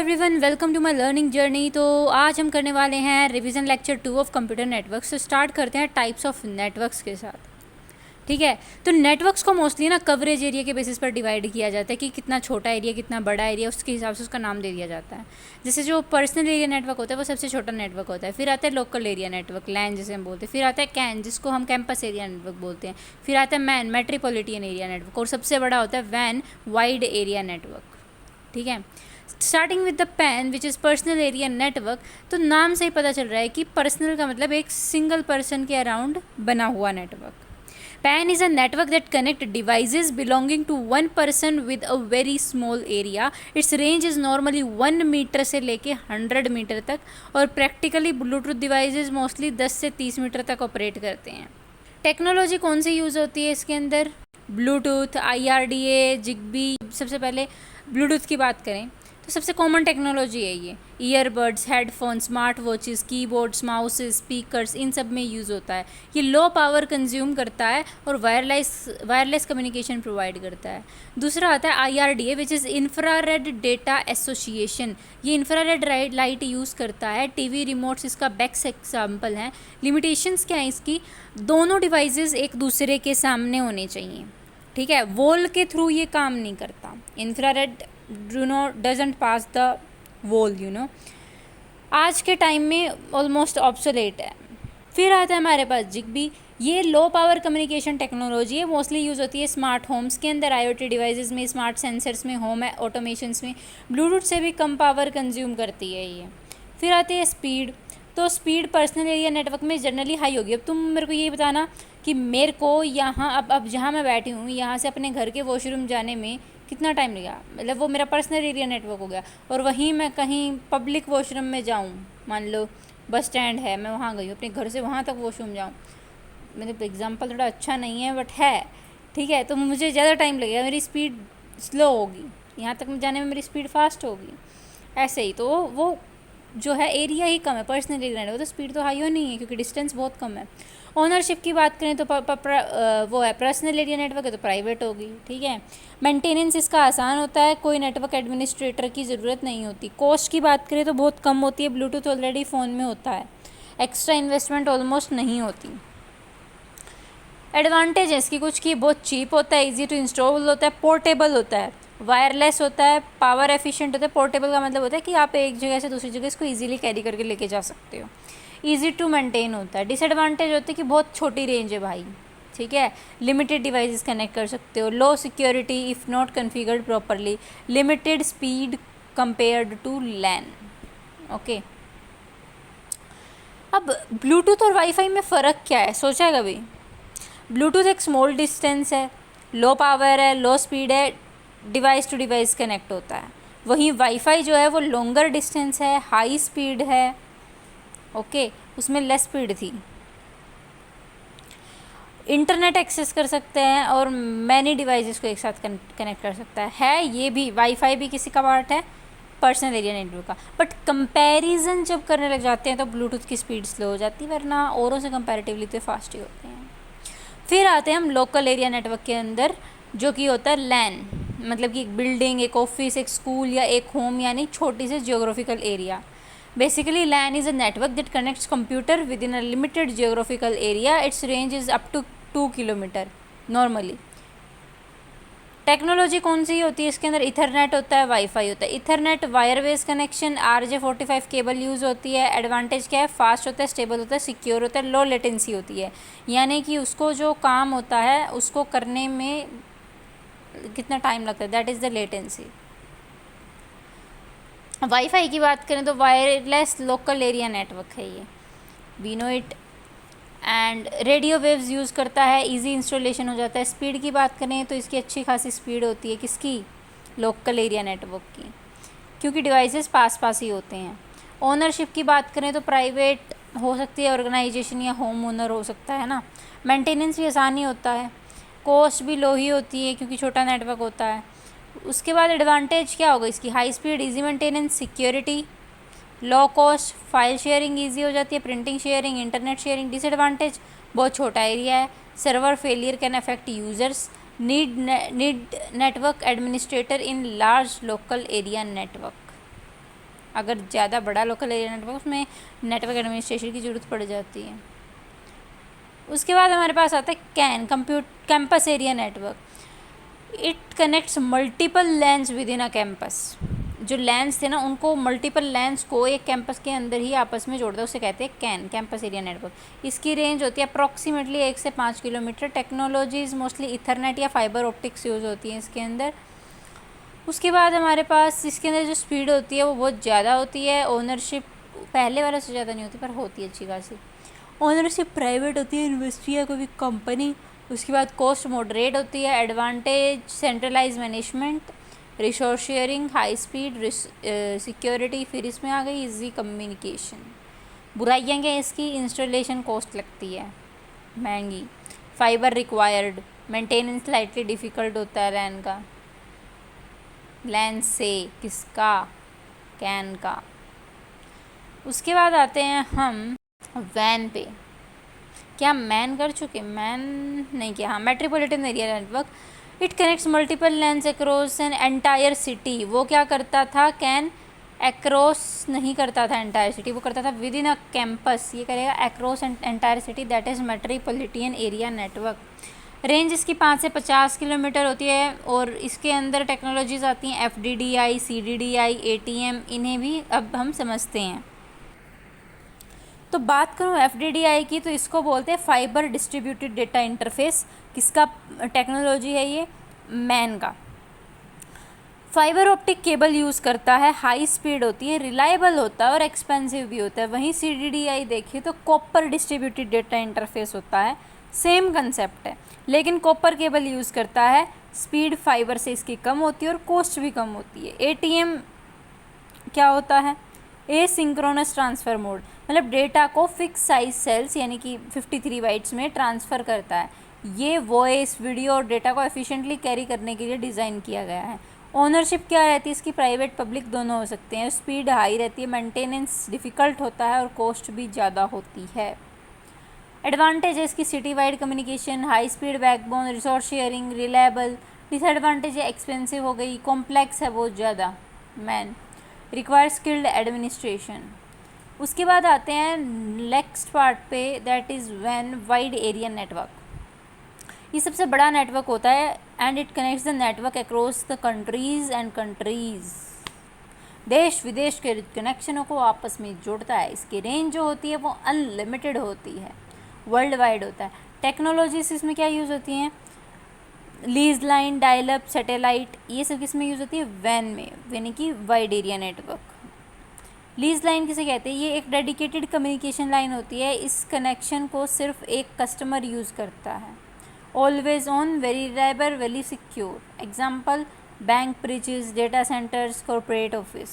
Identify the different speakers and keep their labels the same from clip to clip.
Speaker 1: Everyone, welcome to my learning journey. तो आज हम करने वाले हैं revision lecture 2 of computer networks. तो स्टार्ट करते हैं टाइप्स ऑफ नेटवर्क्स के साथ। ठीक है, तो नेटवर्क्स को मोस्टली ना कवरेज एरिया के बेसिस पर डिवाइड किया जाता है कि कितना छोटा एरिया कितना बड़ा एरिया, उसके हिसाब से उसका नाम दे दिया जाता है। जैसे जो पर्सनल एरिया नेटवर्क होता है वो सबसे छोटा नेटवर्क होता है। फिर आता है लोकल एरिया नेटवर्क, लैन जिसे हम बोलते हैं। फिर आता है कैन, जिसको हम कैंपस एरिया नेटवर्क बोलते हैं। फिर आता है मैन, मेट्रोपॉलिटन एरिया नेटवर्क। और सबसे बड़ा होता है वैन, वाइड एरिया नेटवर्क। ठीक है, starting with the pan which is personal area network. तो नाम से ही पता चल रहा है कि पर्सनल का मतलब एक सिंगल पर्सन के अराउंड बना हुआ network. PAN is a network that connect devices belonging to one person with a very small area. Its range is normally 1 metre से लेके 100 मीटर तक, और प्रैक्टिकली ब्लूटूथ डिवाइसेस मोस्टली 10 से 30 मीटर तक operate करते हैं। टेक्नोलॉजी कौन सी यूज़ होती है इसके अंदर? Bluetooth, IRDA, Zigbee. सबसे पहले ब्लूटूथ की बात करें तो सबसे कॉमन टेक्नोलॉजी है ये। Earbuds, headphone, smart watches, keyboards, mouses, speakers, इन सब में यूज़ होता है। ये लो पावर कंज्यूम करता है और वायरलेस कम्युनिकेशन प्रोवाइड करता है। दूसरा आता है IRDA which is infrared data association. ये इंफ्रारेड लाइट यूज़ करता है। टीवी रिमोट्स इसका बेस्ट एग्जाम्पल हैं। लिमिटेशंस क्या है इसकी? दोनों डिवाइसेस एक दूसरे के सामने होने चाहिए। ठीक है, वॉल के थ्रू ये काम नहीं करता। Infrared doesn't pass the wall, आज के टाइम में ऑलमोस्ट ऑब्सोलेट है। फिर आता है हमारे पास जिगबी। ये लो पावर कम्युनिकेशन टेक्नोलॉजी है, मोस्टली यूज़ होती है स्मार्ट होम्स के अंदर, IoT डिवाइसेस में, स्मार्ट सेंसर्स में, होम ऑटोमेशंस में। ब्लूटूथ से भी कम पावर कंज्यूम करती है ये। फिर आती है स्पीड। तो स्पीड पर्सनल एरिया नेटवर्क में जनरली हाई होगी। अब तुम मेरे को ये बताना कि मेरे को यहाँ अब जहाँ मैं बैठी हूँ यहाँ से अपने घर के वॉशरूम जाने में कितना टाइम लगा, मतलब वो मेरा पर्सनल एरिया नेटवर्क हो गया। और वहीं मैं कहीं पब्लिक वॉशरूम में जाऊँ, मान लो बस स्टैंड है, मैं वहाँ गई हूँ, अपने घर से वहाँ तक वॉशरूम जाऊँ, मतलब एग्जांपल थोड़ा अच्छा नहीं है बट है, ठीक है, तो मुझे ज़्यादा टाइम लगेगा, मेरी स्पीड स्लो होगी। यहाँ तक जाने में मेरी स्पीड फास्ट होगी। ऐसे ही तो वो जो है एरिया ही कम है, पर्सनल एरिया नेटवर्क, तो स्पीड तो हाई हो नहीं है क्योंकि डिस्टेंस बहुत कम है। ओनरशिप की बात करें तो वो है पर्सनल एरिया नेटवर्क है तो प्राइवेट होगी। ठीक है, मेंटेनेंस इसका आसान होता है, कोई नेटवर्क एडमिनिस्ट्रेटर की ज़रूरत नहीं होती। कॉस्ट की बात करें तो बहुत कम होती है, ब्लूटूथ ऑलरेडी फ़ोन में होता है, एक्स्ट्रा इन्वेस्टमेंट ऑलमोस्ट नहीं होती। एडवांटेज है इसकी कुछ की, बहुत चीप होता है, ईजी टू इंस्टॉल होता है, पोर्टेबल होता है, वायरलेस होता है, पावर एफिशिएंट होता है। पोर्टेबल का मतलब होता है कि आप एक जगह से दूसरी जगह इसको इजीली कैरी करके लेके जा सकते हो। ईजी टू मेंटेन होता है। डिसएडवांटेज होता है कि बहुत छोटी रेंज है भाई, ठीक है, लिमिटेड डिवाइसेस कनेक्ट कर सकते हो, low security if not configured properly, limited speed compared to LAN. Okay, अब ब्लूटूथ और वाईफाई में फ़र्क क्या है, सोचा है कभी? ब्लूटूथ एक स्मॉल डिस्टेंस है, लो पावर है, लो स्पीड है, डिवाइस टू डिवाइस कनेक्ट होता है। वहीं वाईफाई जो है वो लॉन्गर डिस्टेंस है, हाई स्पीड है। ओके, उसमें लेस स्पीड थी, इंटरनेट एक्सेस कर सकते हैं और मैनी डिवाइसेस को एक साथ कनेक्ट कर सकता है। ये भी वाईफाई भी किसी का पार्ट है, पर्सनल एरिया नेटवर्क का। बट कंपैरिजन जब करने लग जाते हैं तो ब्लूटूथ की स्पीड स्लो हो जाती है, वरना औरों से कंपैरेटिवली तो फास्ट ही होते हैं। फिर आते हैं हम लोकल एरिया नेटवर्क के अंदर, जो कि होता है लैन, मतलब कि एक बिल्डिंग, एक ऑफिस, एक स्कूल या एक होम, यानी छोटी सी geographical area. Basically, LAN is a network that connects computer within a limited geographical area. Its range is up to 2 kilometre normally. Technology कौन सी होती है इसके अंदर? इथरनेट होता है, वाईफाई होता है। Ethernet wireless connection, RJ45 cable use होती है। एडवांटेज क्या है? फास्ट होता है, स्टेबल होता है, सिक्योर होता है, लो लेटेंसी होती है, यानी कि उसको जो काम होता है उसको करने में कितना टाइम लगता है, that is the latency. Wifi की बात करें तो वायरलेस लोकल एरिया नेटवर्क है ये, we know it, and radio waves use करता है, इजी इंस्टॉलेशन हो जाता है। स्पीड की बात करें तो इसकी अच्छी खासी स्पीड होती है, किसकी? लोकल एरिया नेटवर्क की, क्योंकि डिवाइसेस पास पास ही होते हैं। ओनरशिप की बात करें तो प्राइवेट हो सकती है ऑर्गेनाइजेशन या होम ओनर हो सकता है ना। मेंटेनेंस भी आसानी होता है, कॉस्ट भी लो ही होती है क्योंकि छोटा नेटवर्क होता है। उसके बाद एडवांटेज क्या होगा इसकी? High speed, easy maintenance, security, low cost, file sharing easy हो जाती है, printing sharing, internet sharing. Disadvantage, बहुत छोटा एरिया है, server failure can affect users, need network administrator in large local area network. अगर ज़्यादा बड़ा लोकल एरिया नेटवर्क, उसमें नेटवर्क एडमिनिस्ट्रेशन की ज़रूरत पड़ जाती है। उसके बाद हमारे पास आता है can, campus area network. It connects multiple lens with in a campus. जो लैंस थे ना, उनको मल्टीपल लैंस को एक कैंपस के अंदर ही आपस में जोड़ता है, उसे कहते हैं कैन, कैंपस एरिया नेटवर्क। इसकी रेंज होती है अप्रॉक्सीमेटली 1 से 5 किलोमीटर। टेक्नोलॉजीज़ मोस्टली इथरनेट या फाइबर ऑप्टिक्स यूज़ होती हैं इसके अंदर। उसके बाद हमारे पास इसके अंदर जो स्पीड होती है वो बहुत ज़्यादा होती है। ओनरशिप पहले वाले से ज़्यादा नहीं होती, पर होती है अच्छी खासी। ओनरशिप प्राइवेट होती है, यूनिवर्सिटी या कोई कंपनी। उसके बाद कॉस्ट मॉडरेट होती है। Advantage centralize management, resource sharing, high speed, security. फिर इसमें आ गई इजी कम्युनिकेशन। बुराइयाँ क्या है इसकी? इंस्टॉलेशन कॉस्ट लगती है महंगी, fibre required, maintenance slightly difficult होता है लैन का। लैन से किसका? कैन का। उसके बाद आते हैं हम वैन पे। क्या मैन कर चुके? मैन नहीं किया। हाँ, metropolitan area network. It connects multiple lens across an entire city. वो क्या करता था? कैन अक्रॉस नहीं करता था एंटायर सिटी, वो करता था विद इन अ कैंपस। ये करेगा across entire city, that is metropolitan area network. Range इसकी 5 से 50 किलोमीटर होती है और इसके अंदर टेक्नोलॉजीज आती हैं FDDI, CDDI, ATM। इन्हें भी अब हम समझते हैं। तो बात करूँ FDDI की, तो इसको बोलते हैं फाइबर डिस्ट्रीब्यूटेड डेटा इंटरफेस। किसका टेक्नोलॉजी है ये? मैन का। फाइबर ऑप्टिक केबल यूज़ करता है, हाई स्पीड होती है, रिलायबल होता है और एक्सपेंसिव भी होता है। वहीं CDDI देखिए तो कॉपर डिस्ट्रीब्यूटेड डेटा इंटरफेस होता है, सेम कंसेप्ट है, लेकिन कॉपर केबल यूज़ करता है, स्पीड फाइबर से इसकी कम होती है और कॉस्ट भी कम होती है। ATM क्या होता है? एसिंक्रोनस ट्रांसफ़र मोड, मतलब डेटा को फिक्स साइज सेल्स यानी कि 53 बाइट्स में ट्रांसफ़र करता है। ये वॉइस, वीडियो और डेटा को एफिशिएंटली कैरी करने के लिए डिज़ाइन किया गया है। ओनरशिप क्या रहती है इसकी? प्राइवेट पब्लिक दोनों हो सकते हैं। स्पीड हाई रहती है, मेंटेनेंस डिफ़िकल्ट होता है और कॉस्ट भी ज़्यादा होती है। एडवांटेज है इसकी city wide communication, high speed backbone, resource sharing, reliable. Disadvantage है एक्सपेंसिव हो गई, कॉम्प्लेक्स है बहुत ज़्यादा, मैन रिक्वायर स्किल्ड एडमिनिस्ट्रेशन। उसके बाद आते हैं नेक्स्ट पार्ट पे, that is van wide area network. ये सबसे बड़ा नेटवर्क होता है and it connects the network across the countries and countries. देश विदेश के कनेक्शनों को आपस में जोड़ता है। इसकी रेंज जो होती है वो अनलिमिटेड होती है, वर्ल्ड वाइड होता है। टेक्नोलॉजीज इसमें क्या यूज़ होती हैं? Lease line, dial up, satellite, ये सब किस में यूज़ होती है? वैन में, यानी कि wide area network. Lease line किसे कहते हैं? ये एक डेडिकेटेड कम्युनिकेशन लाइन होती है। इस कनेक्शन को सिर्फ एक कस्टमर यूज़ करता है। Always on, very reliable, very secure. Example bank, bridges, data centres, corporate office.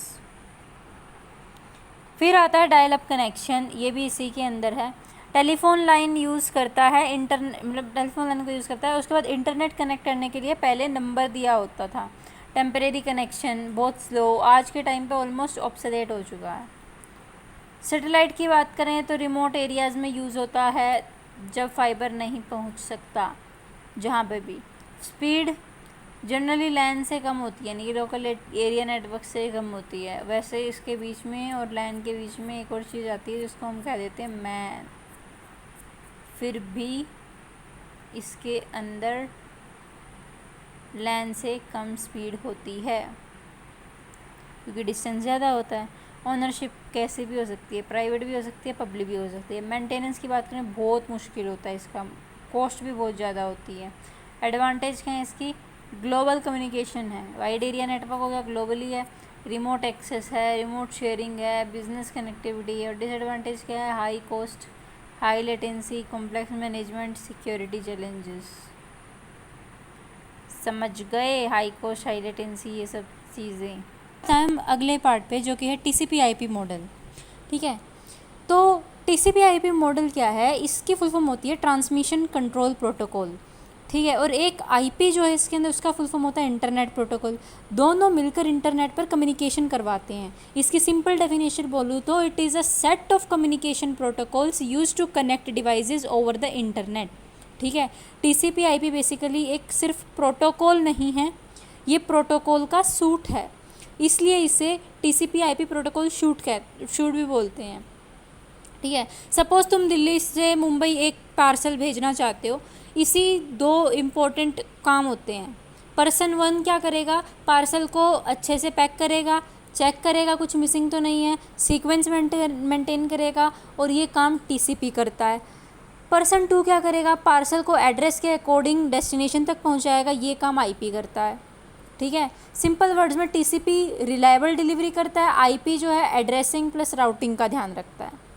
Speaker 1: फिर आता है डायल अप कनेक्शन, ये भी इसी के अंदर है। टेलीफोन लाइन यूज़ करता है, मतलब टेलीफोन लाइन को यूज़ करता है। उसके बाद इंटरनेट कनेक्ट करने के लिए पहले नंबर दिया होता था। टेम्परेरी कनेक्शन, बहुत स्लो, आज के टाइम पे ऑलमोस्ट ऑब्सोलेट हो चुका है। सैटेलाइट की बात करें तो रिमोट एरियाज़ में यूज़ होता है जब फाइबर नहीं पहुंच सकता, जहाँ पे भी। स्पीड जनरली लैन से कम होती है, यानी कि लोकल एरिया नेटवर्क से कम होती है। वैसे इसके बीच में और लैन के बीच में एक और चीज़ आती है जिसको हम कह देते हैं मैन। फिर भी इसके अंदर लैन से कम स्पीड होती है क्योंकि डिस्टेंस ज़्यादा होता है। ओनरशिप कैसे भी हो सकती है, प्राइवेट भी हो सकती है, पब्लिक भी हो सकती है। मेंटेनेंस की बात करें बहुत मुश्किल होता है इसका, कॉस्ट भी बहुत ज़्यादा होती है। एडवांटेज क्या है इसकी? ग्लोबल कम्युनिकेशन है, वाइड एरिया नेटवर्क हो गया, ग्लोबली है, रिमोट एक्सेस है, रिमोट शेयरिंग है, बिजनेस कनेक्टिविटी है। और डिसएडवांटेज क्या है? High cost, high latency, complex management, security challenges. समझ गए? हाई कॉस्ट, हाई लेटेंसी, ये सब चीज़ें। हम अगले पार्ट पे जो कि है TCP/IP मॉडल। ठीक है, तो TCP/IP मॉडल क्या है? इसकी फुल फॉर्म होती है ट्रांसमिशन कंट्रोल प्रोटोकॉल। ठीक है, और एक IP जो है इसके अंदर, उसका फुल फॉर्म होता है इंटरनेट प्रोटोकॉल। दोनों मिलकर इंटरनेट पर कम्युनिकेशन करवाते हैं। इसकी सिंपल डेफिनेशन बोलूँ तो it is a set of communication protocols use to connect devices over the internet. ठीक है, TCP/IP बेसिकली एक सिर्फ प्रोटोकॉल नहीं है, ये प्रोटोकॉल का सूट है। इसलिए इसे TCP/IP प्रोटोकॉल शूट भी बोलते हैं। ठीक है, सपोज़ तुम दिल्ली से मुंबई एक पार्सल भेजना चाहते हो, इसी 2 इम्पोर्टेंट काम होते हैं। पर्सन 1 क्या करेगा, पार्सल को अच्छे से पैक करेगा, चेक करेगा कुछ मिसिंग तो नहीं है, सीक्वेंस मेंटेन करेगा, और ये काम TCP करता है। पर्सन 2 क्या करेगा, पार्सल को एड्रेस के अकॉर्डिंग डेस्टिनेशन तक पहुंचाएगा, ये काम IP करता है। ठीक है, सिंपल वर्ड्स में TCP रिलायबल डिलीवरी करता है, IP जो है एड्रेसिंग प्लस राउटिंग का ध्यान रखता है।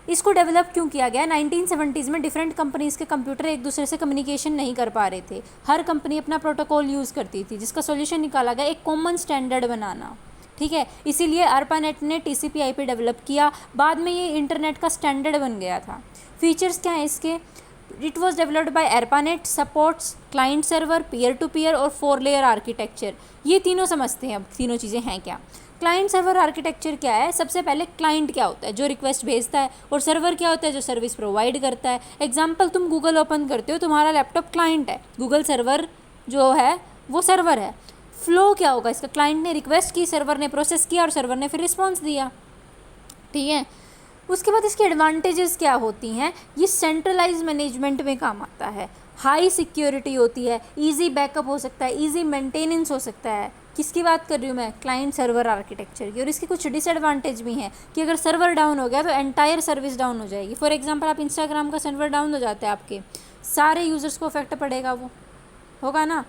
Speaker 1: इसको डेवलप क्यों किया गया? 1970s में डिफरेंट कंपनीज़ के कंप्यूटर एक दूसरे से कम्युनिकेशन नहीं कर पा रहे थे, हर कंपनी अपना प्रोटोकॉल यूज़ करती थी, जिसका सॉल्यूशन निकाला गया एक कॉमन स्टैंडर्ड बनाना। ठीक है, इसीलिए ARPANET ने TCP/IP डेवलप किया, बाद में ये इंटरनेट का स्टैंडर्ड बन गया था। फीचर्स क्या हैं इसके? It was developed by ARPANET, supports client server, peer to peer और 4 लेयर आर्किटेक्चर। ये तीनों समझते हैं, अब तीनों चीज़ें हैं क्या। क्लाइंट सर्वर आर्किटेक्चर क्या है? सबसे पहले क्लाइंट क्या होता है, जो रिक्वेस्ट भेजता है, और सर्वर क्या होता है, जो सर्विस प्रोवाइड करता है। एग्जाम्पल, तुम गूगल ओपन करते हो, तुम्हारा लैपटॉप क्लाइंट है, गूगल सर्वर जो है वो सर्वर है। फ्लो क्या होगा इसका? क्लाइंट ने रिक्वेस्ट की, सर्वर ने प्रोसेस किया और सर्वर ने फिर रिस्पॉन्स दिया। ठीक है, उसके बाद इसके एडवांटेजेस क्या होती हैं? ये सेंट्रलाइज मैनेजमेंट में काम आता है, हाई सिक्योरिटी होती है, इजी बैकअप हो सकता है, इजी मेंटेनेंस हो सकता है। किसकी बात कर रही हूँ मैं? क्लाइंट सर्वर आर्किटेक्चर की। और इसके कुछ डिसएडवांटेज भी हैं कि अगर सर्वर डाउन हो गया तो एंटायर सर्विस डाउन हो जाएगी। फॉर एग्जांपल, आप इंस्टाग्राम का सर्वर डाउन हो जाता है, आपके सारे यूज़र्स को इफेक्ट पड़ेगा, वो होगा ना।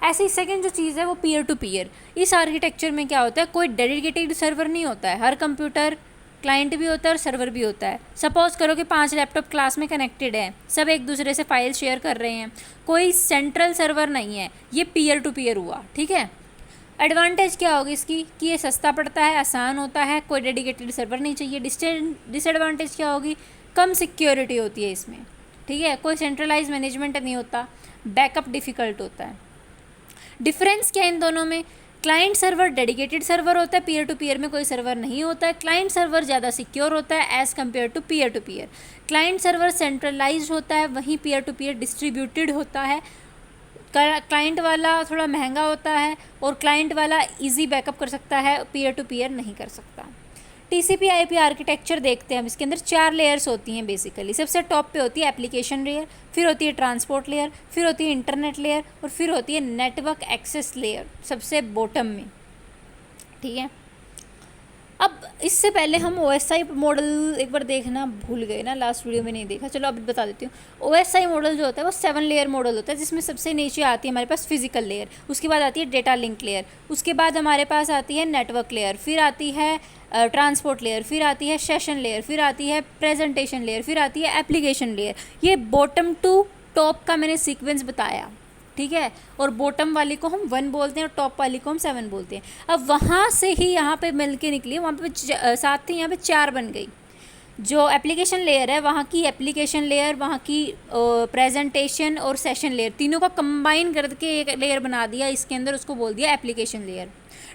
Speaker 1: ऐसे ही सेकंड जो चीज़ है वो पीयर टू पीयर। इस आर्किटेक्चर में क्या होता है, कोई डेडिकेटेड सर्वर नहीं होता है, हर कंप्यूटर क्लाइंट भी होता है और सर्वर भी होता है। सपोज करो कि 5 लैपटॉप क्लास में कनेक्टेड है, सब एक दूसरे से फाइल शेयर कर रहे हैं, कोई सेंट्रल सर्वर नहीं है, ये पीयर टू पीयर हुआ। ठीक है, एडवांटेज क्या होगी इसकी कि ये सस्ता पड़ता है, आसान होता है, कोई डेडिकेटेड सर्वर नहीं चाहिए। डिसएडवांटेज क्या होगी? कम सिक्योरिटी होती है इसमें। ठीक है, कोई सेंट्रलाइज मैनेजमेंट नहीं होता, बैकअप डिफ़िकल्ट होता है। डिफरेंस क्या है इन दोनों में? क्लाइंट सर्वर डेडिकेटेड सर्वर होता है, पीयर टू पीयर में कोई सर्वर नहीं होता है। क्लाइंट सर्वर ज़्यादा सिक्योर होता है as compare to peer to peer. Client server centralized होता है, वहीं पीयर टू पीयर डिस्ट्रीब्यूटेड होता है। क्लाइंट वाला थोड़ा महंगा होता है और क्लाइंट वाला इजी बैकअप कर सकता है, पीयर टू पीयर नहीं कर सकता। TCP/IP आर्किटेक्चर देखते हैं हम। इसके अंदर 4 लेयर्स होती हैं बेसिकली। सबसे टॉप पे होती है एप्लीकेशन लेयर, फिर होती है ट्रांसपोर्ट लेयर, फिर होती है इंटरनेट लेयर, और फिर होती है नेटवर्क एक्सेस लेयर सबसे बॉटम में। ठीक है, अब इससे पहले हम OSI मॉडल एक बार देखना भूल गए ना, लास्ट वीडियो में नहीं देखा, चलो अब बता देती हूँ। OSI मॉडल जो होता है वो 7 लेयर मॉडल होता है, जिसमें सबसे नीचे आती है हमारे पास फिजिकल लेयर, उसके बाद आती है डेटा लिंक लेयर, उसके बाद हमारे पास आती है नेटवर्क लेयर, फिर आती है ट्रांसपोर्ट लेयर, फिर आती है सेशन लेयर, फिर आती है प्रेजेंटेशन लेयर, फिर आती है एप्लीकेशन लेयर। ये बॉटम टू टॉप का मैंने सीक्वेंस बताया। ठीक है, और बॉटम वाली को हम 1 बोलते हैं और टॉप वाली को हम 7 बोलते हैं। अब वहाँ से ही यहाँ पे मिल के निकली, वहाँ पे 7 थी, यहाँ पे 4 बन गई। जो एप्लीकेशन लेयर है, वहाँ की एप्लीकेशन लेयर, वहाँ की प्रेजेंटेशन और सेशन लेयर, तीनों का कंबाइन करके एक लेयर बना दिया इसके अंदर, उसको बोल दिया एप्लीकेशन लेयर।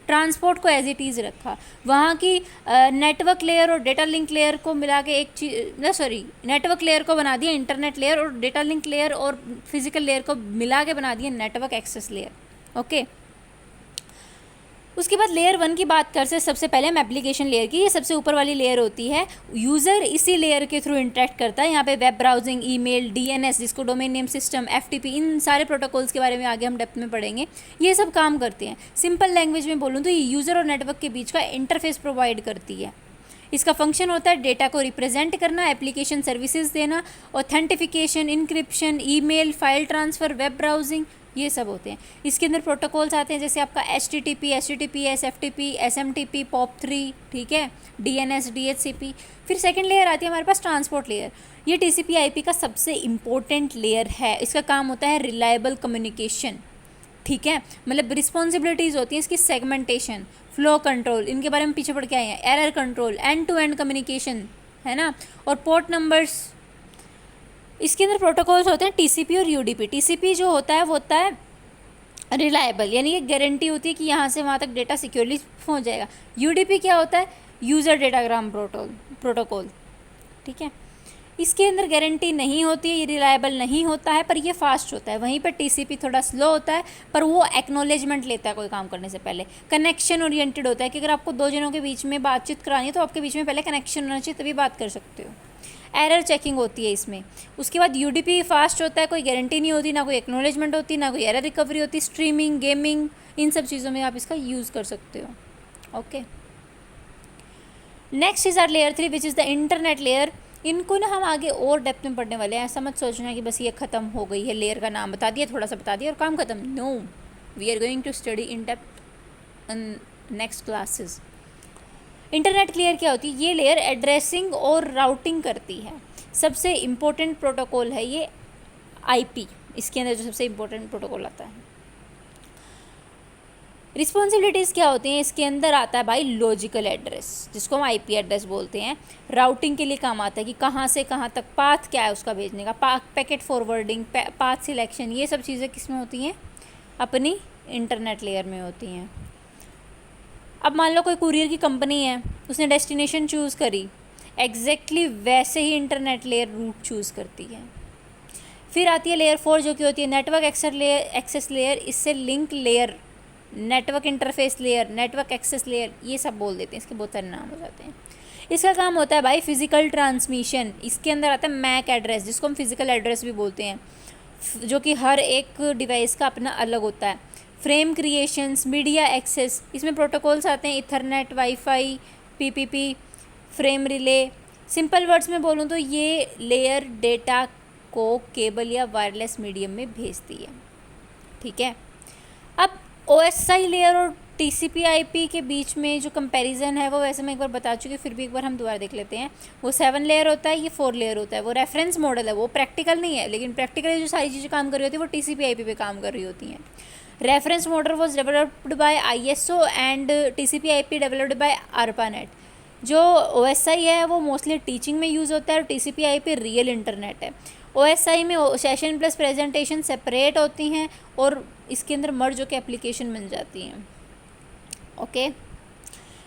Speaker 1: ट्रांसपोर्ट को एज इट इज़ रखा, वहाँ की नेटवर्क लेयर और डेटा लिंक लेयर को मिला के एक चीज़, नेटवर्क लेयर को बना दिया इंटरनेट लेयर, और डेटा लिंक लेयर और फिजिकल लेयर को मिला के बना दिया नेटवर्क एक्सेस लेयर। ओके, उसके बाद लेयर 1 की बात करते हैं। सबसे पहले हम एप्लीकेशन लेयर की, ये सबसे ऊपर वाली लेयर होती है। यूज़र इसी लेयर के थ्रू इंटरेक्ट करता है। यहाँ पे वेब ब्राउजिंग, ईमेल, DNS जिसको डोमेन नेम सिस्टम, FTP, इन सारे प्रोटोकॉल्स के बारे में आगे हम डेप्थ में पढ़ेंगे, ये सब काम करते हैं। सिंपल लैंग्वेज में बोलूँ तो ये यूज़र और नेटवर्क के बीच का इंटरफेस प्रोवाइड करती है। इसका फंक्शन होता है डेटा को रिप्रेजेंट करना, एप्लीकेशन सर्विसेज देना, authentication, encryption, email, file transfer, web browsing, ये सब होते हैं। इसके अंदर प्रोटोकॉल्स आते हैं जैसे आपका HTTP, HTTPS, FTP, SMTP, POP3, ठीक है, DNS, DHCP। फिर सेकंड लेयर आती है हमारे पास ट्रांसपोर्ट लेयर। ये TCP/IP का सबसे इम्पोर्टेंट लेयर है। इसका काम होता है रिलायबल कम्युनिकेशन। ठीक है, मतलब रिस्पॉन्सिबिलिटीज़ होती हैं इसकी सेगमेंटेशन, फ्लो कंट्रोल, इनके बारे में पीछे पढ़ के आए हैं, error control, end to end communication, है ना, और पोर्ट नंबर्स। इसके अंदर प्रोटोकॉल्स होते हैं TCP और UDP। TCP जो होता है वो होता है रिलायबल, यानी ये गारंटी होती है कि यहाँ से वहाँ तक डेटा सिक्योरली पहुँच जाएगा। UDP क्या होता है? User datagram protocol. ठीक है, इसके अंदर गारंटी नहीं होती है, ये रिलायबल नहीं होता है, पर ये फास्ट होता है। वहीं पर टीसीपी थोड़ा स्लो होता है, पर वो एक्नॉलेजमेंट लेता है कोई काम करने से पहले। कनेक्शन ओरिएंटेड होता है कि अगर आपको दो जनों के बीच में बातचीत करानी है तो आपके बीच में पहले कनेक्शन होना चाहिए, तभी बात कर सकते हो। एरर चेकिंग होती है इसमें। उसके बाद यूडीपी फास्ट होता है, कोई गारंटी नहीं होती, ना कोई एक्नॉलेजमेंट होती, ना कोई एरर रिकवरी होती। स्ट्रीमिंग, गेमिंग, इन सब चीज़ों में आप इसका यूज़ कर सकते हो। Okay, next is our layer 3 which is the internet layer. इनको ना हम आगे और डेप्थ में पढ़ने वाले हैं। ऐसा मत सोचना कि बस ये ख़त्म हो गई है, लेयर का नाम बता दिया, थोड़ा सा बता दिया और काम ख़त्म। No, we are going to study in depth in next classes. Internet layer क्या होती है? ये लेयर एड्रेसिंग और राउटिंग करती है। सबसे इम्पोर्टेंट प्रोटोकॉल है ये आईपी, इसके अंदर जो सबसे इम्पोर्टेंट प्रोटोकॉल आता है। रिस्पॉन्सिबिलिटीज़ क्या होती हैं? इसके अंदर आता है भाई लॉजिकल एड्रेस, जिसको हम आईपी एड्रेस बोलते हैं। राउटिंग के लिए काम आता है कि कहाँ से कहाँ तक, पाथ क्या है उसका भेजने का, पैकेट फॉरवर्डिंग, पाथ सिलेक्शन, ये सब चीज़ें किस में होती हैं? अपनी इंटरनेट लेयर में होती हैं। अब मान लो कोई कुरियर की कंपनी है, उसने डेस्टिनेशन चूज़ करी, एग्जैक्टली वैसे ही इंटरनेट लेयर रूट चूज़ करती है। फिर आती है लेयर 4 जो कि होती है नेटवर्क एक्सेस लेयर। इससे link layer, network interface layer, network access layer, ये सब बोल देते हैं, इसके बहुत सारे नाम हो जाते हैं। इसका काम होता है भाई फिजिकल ट्रांसमिशन। इसके अंदर आता है मैक एड्रेस, जिसको हम फिजिकल एड्रेस भी बोलते हैं, जो कि हर एक डिवाइस का अपना अलग होता है। फ्रेम क्रिएशंस, मीडिया एक्सेस, इसमें प्रोटोकॉल्स आते हैं Ethernet, wifi, PPP, frame relay. Simple words में बोलूँ तो ये लेयर डेटा को केबल या वायरलेस मीडियम में भेजती है। ठीक है, अब ओएसआई लेयर और टीसीपी आईपी के बीच में जो कंपैरिजन है वो वैसे मैं एक बार बता चुकी, फिर भी एक बार हम दोबारा देख लेते हैं। वो 7 लेयर होता है, ये 4 लेयर होता है। वो रेफरेंस मॉडल है, वो प्रैक्टिकल नहीं है, लेकिन प्रैक्टिकली जो सारी चीज़ें काम कर रही होती है वो टीसीपी आईपी पे काम कर रही होती हैं। Reference model was developed bye ISO and TCP IP developed by ARPANET। जो ओएसआई है वो मोस्टली टीचिंग में यूज़ होता है और टीसीपी आईपी रियल इंटरनेट है। ओएसआई में सेशन प्लस प्रेजेंटेशन सेपरेट होती हैं और इसके अंदर मर्ज होकर एप्लीकेशन बन जाती हैं। ओके,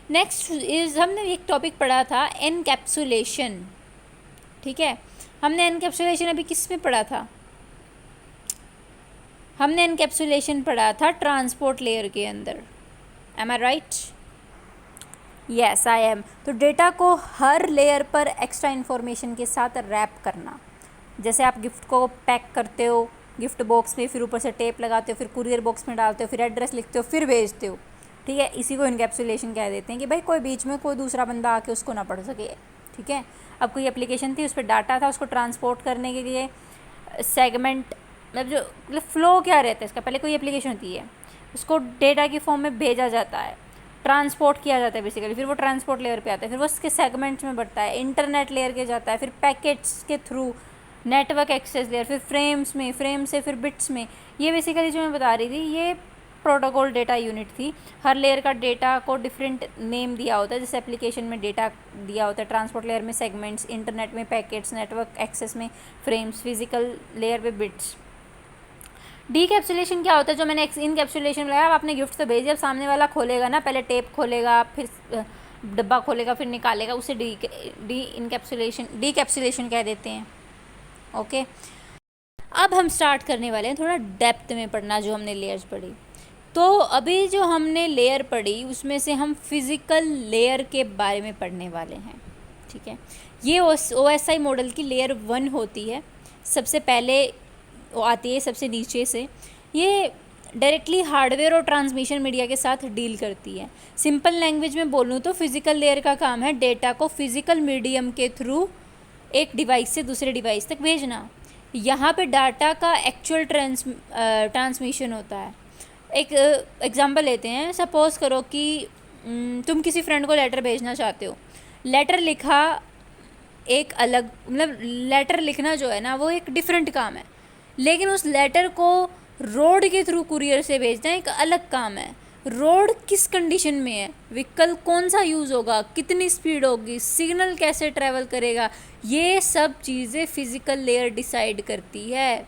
Speaker 1: नेक्स्ट इज हमने एक टॉपिक पढ़ा था एनकैप्सुलेशन। ठीक है, हमने एनकैप्सुलेशन अभी किस में पढ़ा था? हमने एनकैप्सुलेशन पढ़ा था ट्रांसपोर्ट लेयर के अंदर। Am I right? Yes I am. तो डेटा को हर लेयर पर एक्स्ट्रा इन्फॉर्मेशन के साथ रैप करना। जैसे आप गिफ्ट को पैक करते हो गिफ्ट बॉक्स में, फिर ऊपर से टेप लगाते हो, फिर कुरियर बॉक्स में डालते हो, फिर एड्रेस लिखते हो, फिर भेजते हो। ठीक है, इसी को इनकैप्सुलेशन कह देते हैं कि भाई कोई बीच में कोई दूसरा बंदा आके उसको ना पढ़ सके। ठीक है, अब कोई एप्लीकेशन थी, उस पर डाटा था, उसको ट्रांसपोर्ट करने के लिए सेगमेंट, मतलब जो मतलब फ़्लो क्या रहता है इसका, पहले कोई एप्लीकेशन होती है, उसको डेटा की फॉर्म में भेजा जाता है, ट्रांसपोर्ट किया जाता है बेसिकली, फिर वो ट्रांसपोर्ट लेयर पे आता है, फिर वो उसके सेगमेंट्स में बढ़ता है, इंटरनेट लेयर के जाता है, फिर पैकेट्स के थ्रू नेटवर्क एक्सेस लेयर, फिर फ्रेम्स में, फ्रेम से फिर बिट्स में। ये बेसिकली जो मैं बता रही थी ये प्रोटोकॉल डेटा यूनिट थी। हर लेयर का डेटा को डिफरेंट नेम दिया होता है, जैसे एप्लीकेशन में डेटा दिया होता है, ट्रांसपोर्ट लेयर में सेगमेंट्स, इंटरनेट में पैकेट्स, नेटवर्क एक्सेस में फ्रेम्स, फिजिकल लेयर पे बिट्स। डीकैप्सुलेशन क्या होता है? जो मैंने इनकैप्सुलेशन लगाया, आप आपने गिफ्ट तो भेजी, अब सामने वाला खोलेगा ना, पहले टेप खोलेगा, फिर डब्बा खोलेगा, फिर निकालेगा, उसे डीकैप्सुलेशन कह देते हैं। ओके, अब हम स्टार्ट करने वाले हैं थोड़ा डेप्थ में पढ़ना जो हमने लेयर्स पढ़ी। तो अभी जो हमने लेयर पढ़ी उसमें से हम फिज़िकल लेयर के बारे में पढ़ने वाले हैं। ठीक है, ये OSI मॉडल की लेयर 1 होती है, सबसे पहले वो आती है सबसे नीचे से। ये डायरेक्टली हार्डवेयर और ट्रांसमिशन मीडिया के साथ डील करती है। सिंपल लैंग्वेज में बोलूँ तो फिज़िकल लेयर का काम है डेटा को फिज़िकल मीडियम के थ्रू एक डिवाइस से दूसरे डिवाइस तक भेजना। यहाँ पे डाटा का एक्चुअल ट्रांसमिशन होता है। एक एग्जांपल लेते हैं, सपोज़ करो कि तुम किसी फ्रेंड को लेटर भेजना चाहते हो। लेटर लिखा एक अलग, मतलब लेटर लिखना जो है ना वो एक डिफरेंट काम है, लेकिन उस लेटर को रोड के थ्रू कुरियर से भेजना एक अलग काम है। रोड किस कंडीशन में है, व्हीकल कौन सा यूज़ होगा, कितनी स्पीड होगी, सिग्नल कैसे ट्रैवल करेगा, ये सब चीज़ें फिज़िकल लेयर डिसाइड करती है।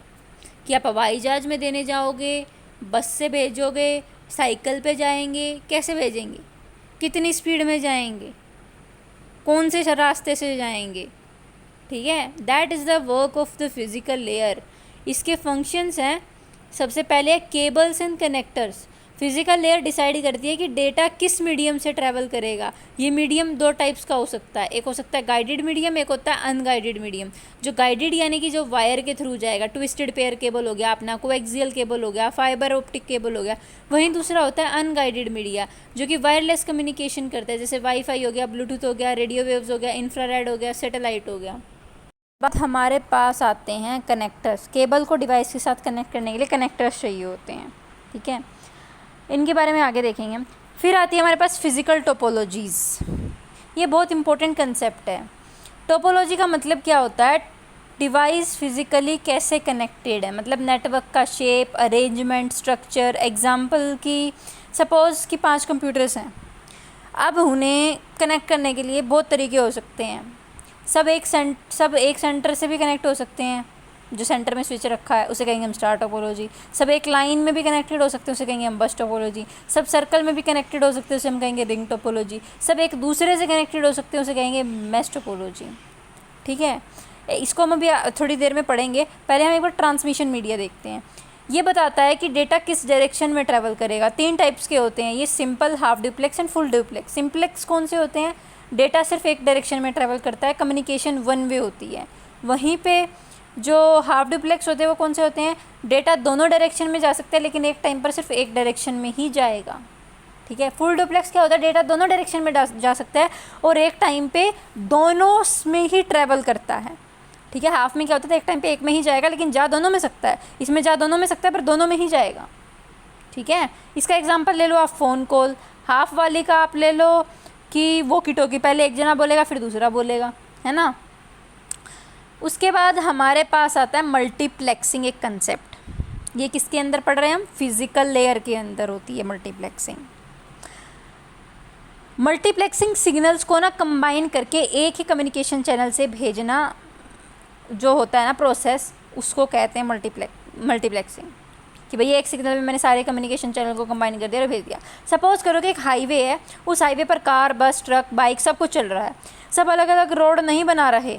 Speaker 1: कि आप हवाई जहाज़ में देने जाओगे, बस से भेजोगे, साइकिल पे जाएंगे, कैसे भेजेंगे, कितनी स्पीड में जाएंगे, कौन से रास्ते से जाएंगे, ठीक है, that is the work of the physical layer. इसके फंक्शंस हैं, सबसे पहले cables and connectors. Physical layer decide करती है कि डेटा किस मीडियम से ट्रैवल करेगा। ये मीडियम दो टाइप्स का हो सकता है, एक हो सकता है गाइडेड मीडियम, एक होता है अनगाइडेड मीडियम। जो गाइडेड यानी कि जो वायर के थ्रू जाएगा, ट्विस्टेड पेयर केबल हो गया अपना, कोएक्सियल केबल हो गया, फाइबर ऑप्टिक केबल हो गया। वहीं दूसरा होता है अनगाइडेड मीडिया, जो कि वायरलेस कम्युनिकेशन करता है, जैसे वाईफाई हो गया, ब्लूटूथ हो गया, रेडियो वेव्स हो गया, इंफ्रारेड हो गया, सैटेलाइट हो गया। बात हमारे पास आते हैं कनेक्टर्स। केबल को डिवाइस के साथ कनेक्ट करने के लिए कनेक्टर्स चाहिए होते हैं, ठीक है, इनके बारे में आगे देखेंगे। फिर आती है हमारे पास फिज़िकल टोपोलॉजीज़। ये बहुत इंपॉर्टेंट कंसेप्ट है। टोपोलॉजी का मतलब क्या होता है, डिवाइस फिज़िकली कैसे कनेक्टेड है, मतलब नेटवर्क का शेप, अरेंजमेंट, स्ट्रक्चर। एग्जांपल की सपोज़ कि 5 कंप्यूटर्स हैं, अब उन्हें कनेक्ट करने के लिए बहुत तरीके हो सकते हैं। सब एक सेंटर से भी कनेक्ट हो सकते हैं, जो सेंटर में स्विच रखा है उसे कहेंगे हम स्टार टोपोलॉजी। सब एक लाइन में भी कनेक्टेड हो सकते हैं, उसे कहेंगे हम बस टोपोलॉजी। सब सर्कल में भी कनेक्टेड हो सकते हैं, उसे हम कहेंगे रिंग टोपोलॉजी। सब एक दूसरे से कनेक्टेड हो सकते हैं, उसे कहेंगे मैश टोपोलॉजी, ठीक है। इसको हम अभी थोड़ी देर में पढ़ेंगे। पहले हम एक बार ट्रांसमिशन मीडिया देखते हैं। ये बताता है कि डेटा किस डायरेक्शन में ट्रैवल करेगा। 3 टाइप्स के होते हैं ये, simple, half duplex and full duplex. Simplex कौन से होते हैं, डेटा सिर्फ एक डायरेक्शन में ट्रैवल करता है, कम्युनिकेशन वन वे होती है। वहीं पे जो हाफ ड्यूप्लेक्स होते हैं वो कौन से होते हैं, डेटा दोनों डायरेक्शन में जा सकता है लेकिन एक टाइम पर सिर्फ एक डायरेक्शन में ही जाएगा, ठीक है। फुल ड्यूप्लेक्स क्या होता है, डेटा दोनों डायरेक्शन में जा सकता है और एक टाइम पे दोनों में ही ट्रैवल करता है, ठीक है। हाफ में क्या होता है, एक टाइम पे एक में ही जाएगा लेकिन जा दोनों में सकता है। इसमें जा दोनों में सकता है पर दोनों में ही जाएगा, ठीक है। इसका एग्जांपल ले लो आप फ़ोन कॉल। हाफ वाली का आप ले लो कि वॉकी टॉकी, पहले एक जना बोलेगा फिर दूसरा बोलेगा, है ना। उसके बाद हमारे पास आता है मल्टीप्लेक्सिंग, एक कंसेप्ट। ये किसके अंदर पढ़ रहे हैं हम, फिजिकल लेयर के अंदर होती है मल्टीप्लेक्सिंग। मल्टीप्लेक्सिंग सिग्नल्स को ना कंबाइन करके एक ही कम्युनिकेशन चैनल से भेजना जो होता है ना प्रोसेस, उसको कहते हैं मल्टीप्लेक्सिंग। कि भई एक सिग्नल में मैंने सारे कम्युनिकेशन चैनल को कंबाइन कर दिया और भेज दिया। सपोज़ करो कि एक हाईवे है, उस हाईवे पर कार, बस, ट्रक, बाइक सब कुछ चल रहा है। सब अलग अलग रोड नहीं बना रहे,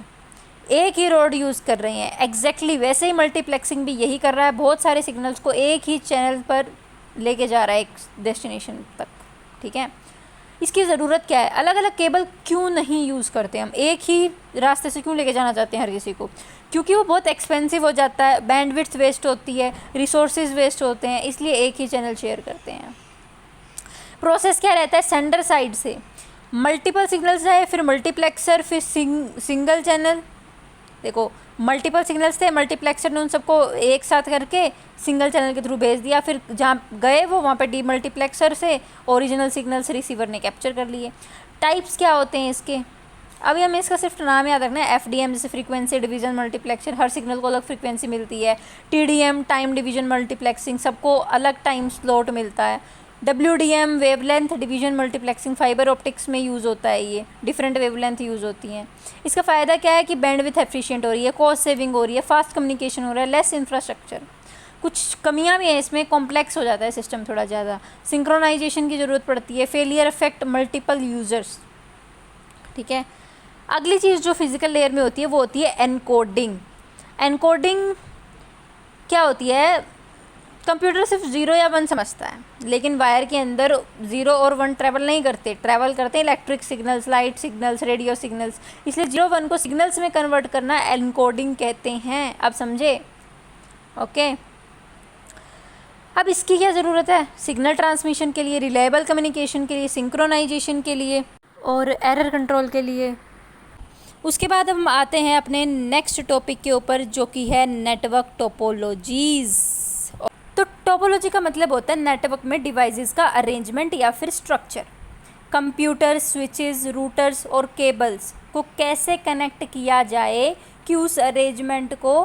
Speaker 1: एक ही रोड यूज़ कर रहे हैं। एग्जैक्टली वैसे ही मल्टीप्लेक्सिंग भी यही कर रहा है, बहुत सारे सिग्नल्स को एक ही चैनल पर लेके जा रहा है एक डेस्टिनेशन तक, ठीक है। इसकी ज़रूरत क्या है, अलग अलग केबल क्यों नहीं यूज़ करते हम, एक ही रास्ते से क्यों लेके जाना चाहते हैं हर किसी को, क्योंकि वो बहुत एक्सपेंसिव हो जाता है, बैंडविड्थ वेस्ट होती है, रिसोर्सेज वेस्ट होते हैं, इसलिए एक ही चैनल शेयर करते हैं। प्रोसेस क्या रहता है, सेंडर साइड से मल्टीपल सिग्नल्स जाए, फिर मल्टीप्लेक्सर, फिर सिंगल चैनल। देखो मल्टीपल सिग्नल्स थे, मल्टीप्लेक्सर ने उन सबको एक साथ करके सिंगल चैनल के थ्रू भेज दिया, फिर जहाँ गए वो वहाँ पे डीमल्टीप्लेक्सर से ओरिजिनल सिग्नल्स रिसीवर ने कैप्चर कर लिए। टाइप्स क्या होते हैं इसके, अभी हमें इसका सिर्फ नाम याद रखना है। FDM जैसे फ्रीक्वेंसी डिवीजन मल्टीप्लेक्सर, हर सिग्नल को अलग फ्रीक्वेंसी मिलती है। TDM टाइम डिवीजन मल्टीप्लेक्सिंग, सबको अलग टाइम स्लॉट मिलता है। WDM wavelength division multiplexing, fibre optics में यूज़ होता है, ये डिफरेंट वेवलेंथ यूज़ होती हैं। इसका फ़ायदा क्या है कि बैंडविड्थ एफिशिएंट हो रही है, कॉस्ट सेविंग हो रही है, फास्ट कम्युनिकेशन हो रहा है, लेस इंफ्रास्ट्रक्चर। कुछ कमियां भी हैं इसमें, कॉम्प्लेक्स हो जाता है सिस्टम थोड़ा ज़्यादा, सिंक्रोनाइजेशन की ज़रूरत पड़ती है, फेलियर अफेक्ट मल्टीपल यूज़र्स, ठीक है। अगली चीज़ जो फिज़िकल लेयर में होती है वो होती है एनकोडिंग। एनकोडिंग क्या होती है, कंप्यूटर सिर्फ 0 या 1 समझता है, लेकिन वायर के अंदर 0 और 1 ट्रैवल नहीं करते, ट्रैवल करते हैं electric signals, light signals, radio signals. इसलिए 0-1 को सिग्नल्स में कन्वर्ट करना एनकोडिंग कहते हैं। अब समझे, ओके। अब इसकी क्या ज़रूरत है, सिग्नल ट्रांसमिशन के लिए, रिलायबल कम्युनिकेशन के लिए, सिंक्रोनाइजेशन के लिए और एरर कंट्रोल के लिए। उसके बाद हम आते हैं अपने नेक्स्ट टॉपिक के ऊपर, जो कि है नेटवर्क टोपोलॉजीज़। तो टोपोलॉजी का मतलब होता है नेटवर्क में डिवाइसेस का अरेंजमेंट या फिर स्ट्रक्चर। कंप्यूटर, स्विचेस, रूटर्स और केबल्स को कैसे कनेक्ट किया जाए कि उस अरेंजमेंट को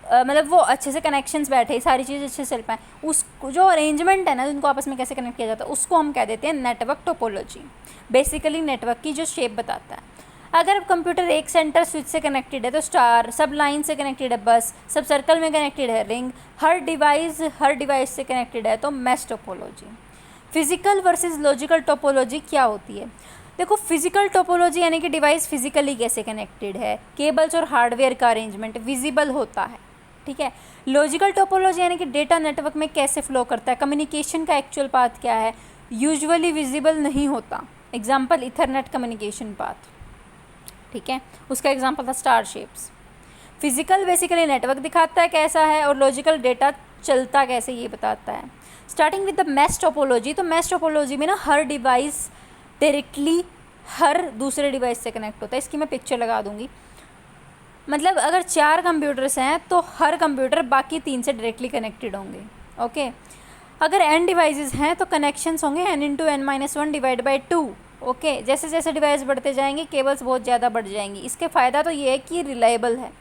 Speaker 1: मतलब वो अच्छे से कनेक्शंस बैठे, सारी चीज़ अच्छे से चल पाए। उस जो अरेंजमेंट है ना, उनको आपस में कैसे कनेक्ट किया जाता है, उसको हम कह देते हैं नेटवर्क टोपोलॉजी। बेसिकली नेटवर्क की जो शेप बताता है। अगर कंप्यूटर एक सेंटर स्विच से कनेक्टेड है तो स्टार, सब लाइन से कनेक्टेड है बस, सब सर्कल में कनेक्टेड है रिंग, हर डिवाइस से कनेक्टेड है तो mesh topology. Physical versus logical topology क्या होती है, देखो फिजिकल टोपोलॉजी यानी कि डिवाइस फिजिकली कैसे कनेक्टेड है, केबल्स और हार्डवेयर का अरेंजमेंट विजिबल होता है, ठीक है। लॉजिकल टोपोलॉजी यानी कि डेटा नेटवर्क में कैसे फ्लो करता है, कम्युनिकेशन का एक्चुअल पाथ क्या है, यूजुअली विजिबल नहीं होता। एग्जांपल इथरनेट कम्युनिकेशन पाथ, ठीक है, उसका एग्जांपल था star shapes. Physical basically network दिखाता है कैसा है, और लॉजिकल डेटा चलता कैसे ये बताता है। Starting with the mesh topology, तो मैश टोपोलॉजी में ना हर डिवाइस डायरेक्टली हर दूसरे डिवाइस से कनेक्ट होता है। इसकी मैं पिक्चर लगा दूंगी। मतलब अगर 4 कंप्यूटर्स हैं तो हर कंप्यूटर बाकी 3 से डायरेक्टली कनेक्टेड होंगे, ओके। अगर n डिवाइसेस हैं तो कनेक्शंस होंगे n into n minus 1 divide by 2, okay. जैसे जैसे डिवाइस बढ़ते जाएंगे केबल्स बहुत ज़्यादा बढ़ जाएंगी। इसके फ़ायदा तो ये है कि रिलायबल है,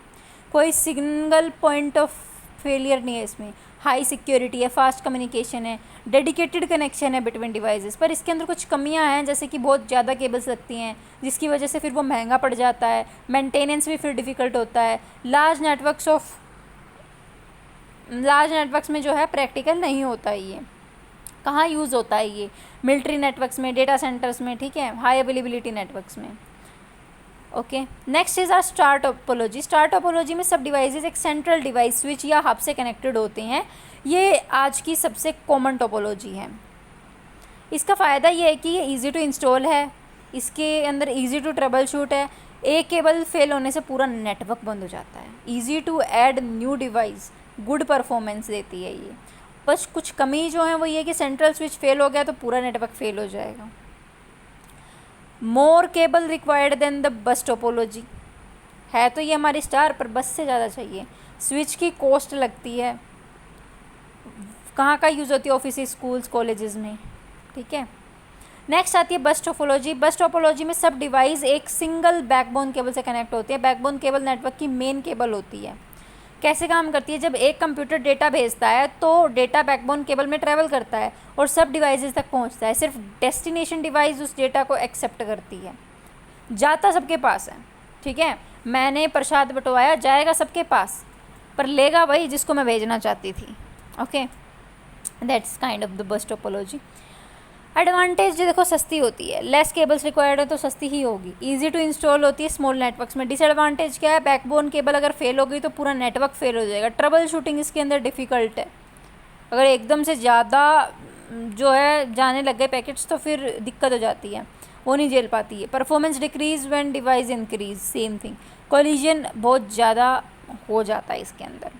Speaker 1: कोई सिंगल पॉइंट ऑफ फेलियर नहीं है इसमें, हाई सिक्योरिटी है, फास्ट कम्युनिकेशन है, डेडिकेटेड कनेक्शन है बिटवीन डिवाइसेस। पर इसके अंदर कुछ कमियां हैं, जैसे कि बहुत ज़्यादा केबल्स लगती हैं जिसकी वजह से फिर वो महंगा पड़ जाता है, मेंटेनेंस भी फिर डिफ़िकल्ट होता है। लार्ज नेटवर्क्स में जो है प्रैक्टिकल नहीं होता है। ये कहाँ यूज़ होता है, ये मिलिट्री नेटवर्क्स में, डेटा सेंटर्स में, ठीक है, हाई अवेलेबिलिटी नेटवर्क्स में, okay. Next is our star topology. Star topology में सब डिवाइसेस एक सेंट्रल डिवाइस स्विच या हब से कनेक्टेड होते हैं। ये आज की सबसे कॉमन टोपोलॉजी है। इसका फ़ायदा ये है कि ये इजी टू इंस्टॉल है, इसके अंदर इजी टू ट्रबल शूट है, एक केबल फेल होने से पूरा नेटवर्क बंद हो जाता है, easy to add new device, good performance देती है ये। बस कुछ कमी जो है वो ये कि सेंट्रल स्विच फेल हो गया तो पूरा नेटवर्क फेल हो जाएगा। More cable required then the bus topology, है तो ये हमारी स्टार पर बस से ज़्यादा चाहिए। स्विच की कॉस्ट लगती है, कहाँ का यूज़ होती है, ऑफिस, स्कूल्स, कॉलेजेस में, ठीक है। नेक्स्ट आती है बस टोपोलॉजी। बस टोपोलॉजी में सब डिवाइस एक सिंगल बैकबोन केबल से कनेक्ट होती है। बैकबोन केबल नेटवर्क की मेन केबल होती है। कैसे काम करती है, जब एक कंप्यूटर डेटा भेजता है तो डेटा बैकबोन केबल में ट्रैवल करता है और सब डिवाइसेस तक पहुंचता है। सिर्फ डेस्टिनेशन डिवाइस उस डेटा को एक्सेप्ट करती है, जाता सबके पास है, ठीक है। मैंने प्रसाद बंटवाया, जाएगा सबके पास, पर लेगा वही जिसको मैं भेजना चाहती थी, okay. That's kind of the bus topology. Advantage देखो, सस्ती होती है, लेस केबल्स रिक्वायर्ड है तो सस्ती ही होगी, इजी टू इंस्टॉल होती है स्मॉल नेटवर्क्स में। डिसएडवांटेज क्या है, बैकबोन केबल अगर फेल हो गई तो पूरा नेटवर्क फेल हो जाएगा। ट्रबल शूटिंग इसके अंदर डिफ़िकल्ट है, अगर एकदम से ज़्यादा जो है जाने लग गए पैकेट्स तो फिर दिक्कत हो जाती है, वो नहीं झेल पाती है। Performance decrease when device increase, same thing. Collision बहुत ज़्यादा हो जाता है इसके अंदर।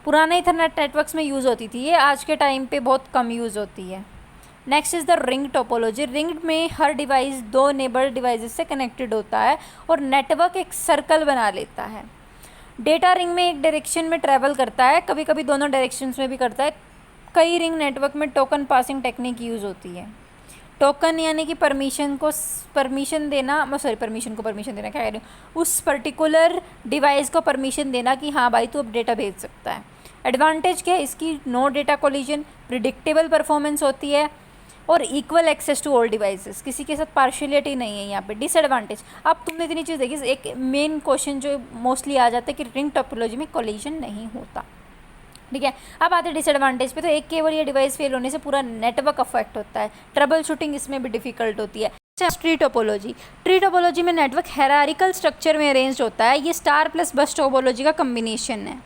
Speaker 1: पुराने इथरनेट नेटवर्क्स में यूज़ होती थी ये, आज के टाइम पे बहुत कम यूज़ होती है। Next is the ring topology. Ring में हर डिवाइस 2 नेबर डिवाइसेस से कनेक्टेड होता है और नेटवर्क एक सर्कल बना लेता है। डेटा रिंग में एक डायरेक्शन में ट्रैवल करता है, कभी कभी दोनों डायरेक्शंस में भी करता है। कई रिंग नेटवर्क में टोकन पासिंग टेक्निक यूज़ होती है। टोकन यानी कि परमिशन को परमिशन देना क्या कह रही हूँ, उस पर्टिकुलर डिवाइस को परमिशन देना कि हाँ भाई तू अब डेटा भेज सकता है। एडवांटेज क्या है इसकी, no data collision, predictable performance होती है और equal access to all devices, किसी के साथ पार्शियलिटी नहीं है यहाँ पे। डिसएडवांटेज, अब तुमने इतनी चीज़ देखी, एक मेन क्वेश्चन जो मोस्टली आ जाता है कि रिंग टोपोलॉजी में कोलिजन नहीं होता, ठीक है। अब आते हैं डिसएडवांटेज पे, तो एक केवल ये डिवाइस फेल होने से पूरा नेटवर्क अफेक्ट होता है। ट्रबल शूटिंग इसमें भी डिफिकल्ट होती है। Tree topology. ट्री टोपोलॉजी में नेटवर्क हेरारिकल स्ट्रक्चर में अरेंज होता है। ये स्टार प्लस बस टोपोलॉजी का कम्बिनेशन है,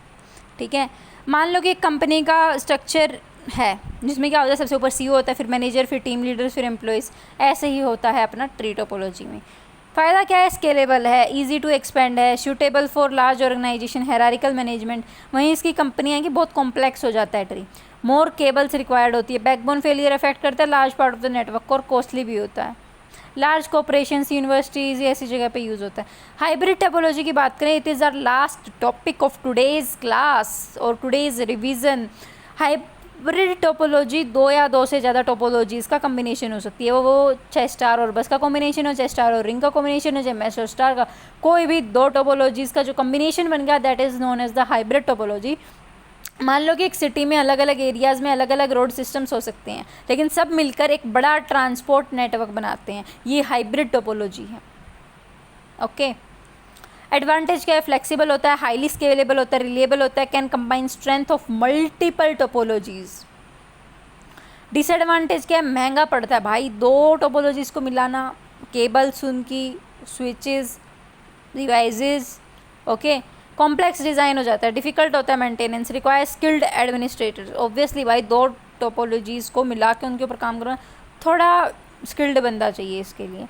Speaker 1: ठीक है। मान लो कि एक कंपनी का स्ट्रक्चर है जिसमें क्या होता है, सबसे ऊपर सीईओ होता है, फिर मैनेजर, फिर टीम लीडर्स, फिर एम्प्लॉयज़, ऐसे ही होता है अपना ट्री टोपोलॉजी में। फ़ायदा क्या है, स्केलेबल है, इजी टू एक्सपेंड है, suitable for large organization, hierarchical management. वहीं इसकी कंपनियाँ की बहुत कॉम्प्लेक्स हो जाता है ट्री, मोर केबल्स रिक्वायर्ड होती है, बैकबोन फेलियर अफेक्ट करता है large part of the network और कॉस्टली भी होता है। लार्ज कॉर्पोरेशंस, यूनिवर्सिटीज़ ऐसी जगह पे यूज़ होता है। हाइब्रिड टोपोलॉजी की बात करें, it is our last topic of today's class और टुडेज़ रिवीजन। हाइब्रिड टोपोलॉजी 2 या 2 से ज़्यादा टोपोलॉजीज़ का कम्बिनेशन हो सकती है, वो चाहे स्टार और बस का कॉम्बिनेशन हो, चाहे स्टार और रिंग का कॉम्बिनेशन हो, चाहे मैश और स्टार का, कोई भी 2 टोपोलॉजीज़ का जो कॉम्बिनेशन बन गया that is known as the hybrid topology. मान लो कि एक सिटी में अलग अलग एरियाज़ में अलग अलग रोड सिस्टम्स हो सकते हैं, लेकिन सब मिलकर एक बड़ा ट्रांसपोर्ट नेटवर्क बनाते हैं, ये हाइब्रिड टोपोलॉजी है, ओके। एडवांटेज क्या है, फ्लेक्सिबल होता है, हाईली स्केलेबल होता है, रिलेबल होता है, can combine strength of multiple topologies. Disadvantage क्या है, महंगा पड़ता है भाई 2 टोपोलॉजीज़ को मिलाना, केबल्स उनकी, switches, devices, okay. Complex design हो जाता है, डिफ़िकल्ट होता है maintenance, require skilled administrator. Obviously भाई 2 टोपोलॉजीज़ को मिला के उनके ऊपर काम करना, थोड़ा स्किल्ड बंदा चाहिए इसके लिए।